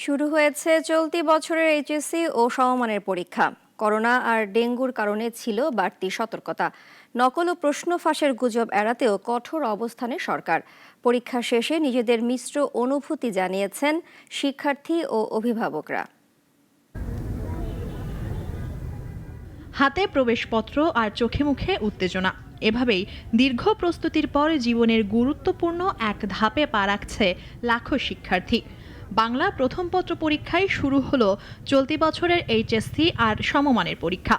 শুরু হয়েছে চলতি বছরের এইচএসসি ও সমমানের পরীক্ষা। করোনা আর ডেঙ্গুর কারণে ছিল বাড়তি সতর্কতা। নকল ও প্রশ্ন ফাঁসের গুজব এড়াতেও কঠোর অবস্থানে সরকার। পরীক্ষা শেষে নিজেদের মিশ্র অনুভূতি জানিয়েছেন শিক্ষার্থী ও অভিভাবকরা। হাতে প্রবেশপত্র আর চোখে মুখে উত্তেজনা, এভাবেই দীর্ঘ প্রস্তুতির পর জীবনের গুরুত্বপূর্ণ এক ধাপে পা রাখছে লাখো শিক্ষার্থী। বাংলা প্রথম পত্র পরীক্ষায় শুরু হলো চলতি বছরের এইচএসসি আর সমমানের পরীক্ষা।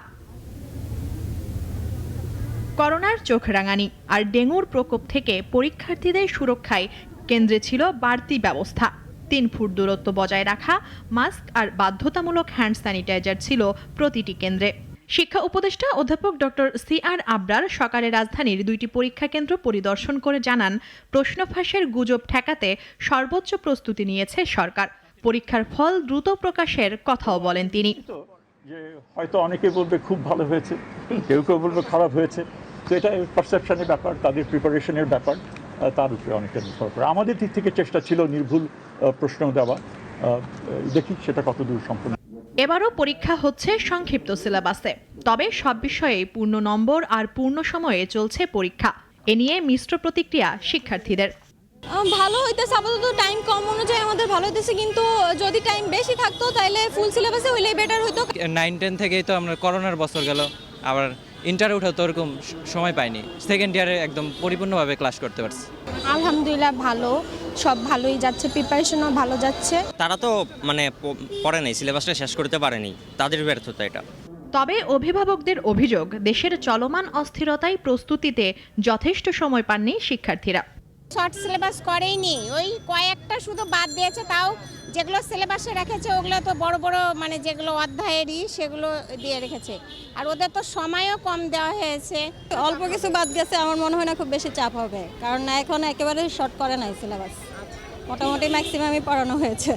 করোনার চোখ রাঙানি আর ডেঙ্গুর প্রকোপ থেকে পরীক্ষার্থীদের সুরক্ষায় কেন্দ্রে ছিল বাড়তি ব্যবস্থা। ৩ ফুট দূরত্ব বজায় রাখা, মাস্ক আর বাধ্যতামূলক হ্যান্ড স্যানিটাইজার ছিল প্রতিটি কেন্দ্রে। শিক্ষা উপদেষ্টা অধ্যাপক ডক্টর সিআর আবরার সকালে রাজধানীর 2টি পরীক্ষা কেন্দ্র পরিদর্শন করে জানান, প্রশ্ন ফাঁসের গুজব ঠেকাতে সর্বোচ্চ প্রস্তুতি নিয়েছে সরকার। পরীক্ষার ফল দ্রুত প্রকাশের কথাও বলেন তিনি। হয়তো অনেকে বলবে খুব ভালো হয়েছে, কেউ কেউ বলবে খারাপ হয়েছে। তো এটা পারসেপশনের ব্যাপার, তাদের প্রিপারেশনের ব্যাপার, তার উপরে অনেকটা নির্ভর করে। আমাদের দিক থেকে চেষ্টা ছিল নির্ভুল প্রশ্ন দেওয়া, দেখি সেটা কতদূর সম্পূর্ণ। এবারও পরীক্ষা হচ্ছে সংক্ষিপ্ত সিলেবাসে, তবে সব বিষয়ে পূর্ণ নম্বর আর পূর্ণ সময়ে চলছে পরীক্ষা। এ নিয়ে মিশ্র প্রতিক্রিয়া শিক্ষার্থীদের। ভালো হইতেছে, আপাতত টাইম কম অনুযায়ী আমাদের ভালো হইতেছে, কিন্তু যদি টাইম বেশি থাকতো তাহলে ফুল সিলেবাসে হইলেই বেটার হইতো। 9-10 থেকেই তো আমরা করোনার বছর গেল, আবার ইন্টারে উঠেও তো ওরকম সময় পাইনি। সেকেন্ড ইয়ারে একদম পরিপূর্ণভাবে ক্লাস করতে পারছি। আলহামদুলিল্লাহ ভালো, সব ভালোই যাচ্ছে, প্রিপারেশনও ভালো যাচ্ছে। তারা তো পড়ে নাই, সিলেবাসটা শেষ করতে পারেনি, তাদের ব্যর্থতা এটা। তবে অভিভাবকদের অভিযোগ, দেশের চলমান অস্থিরতায় প্রস্তুতিতে যথেষ্ট সময় পাননি শিক্ষার্থীরা। শর্ট সিলেবাস করেইনি, ওই কয়েকটা শুধু বাদ দিয়েছে, তাও যেগুলো সিলেবাসে রেখেছে ওগুলো তো বড় বড় মানে যেগুলো অধ্যায়েরই সেগুলো দিয়ে রেখেছে, আর ওদের তো সময়ও কম দেওয়া হয়েছে। অল্প কিছু বাদ গেছে, আমার মনে হয় না খুব বেশি চাপ হবে, কারণ এখন একেবারে শর্ট করে নাই সিলেবাস, মোটামুটি ম্যাক্সিমামই পড়ানো হয়েছে।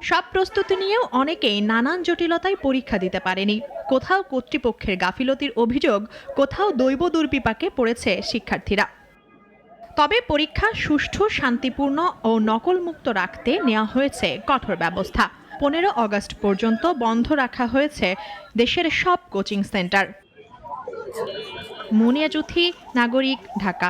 সব প্রস্তুতি নিয়েও অনেকেই নানান জটিলতায় পরীক্ষা দিতে পারেনি। কোথাও কর্তৃপক্ষের গাফিলতির অভিযোগ, কোথাও দৈব দুর্বিপাকে পড়েছে শিক্ষার্থীরা। তবে পরীক্ষা সুষ্ঠু, শান্তিপূর্ণ ও নকলমুক্ত রাখতে নেওয়া হয়েছে কঠোর ব্যবস্থা। 15 আগস্ট পর্যন্ত বন্ধ রাখা হয়েছে দেশের সব কোচিং সেন্টার। মুনিয়া জুথি, নাগরিক, ঢাকা।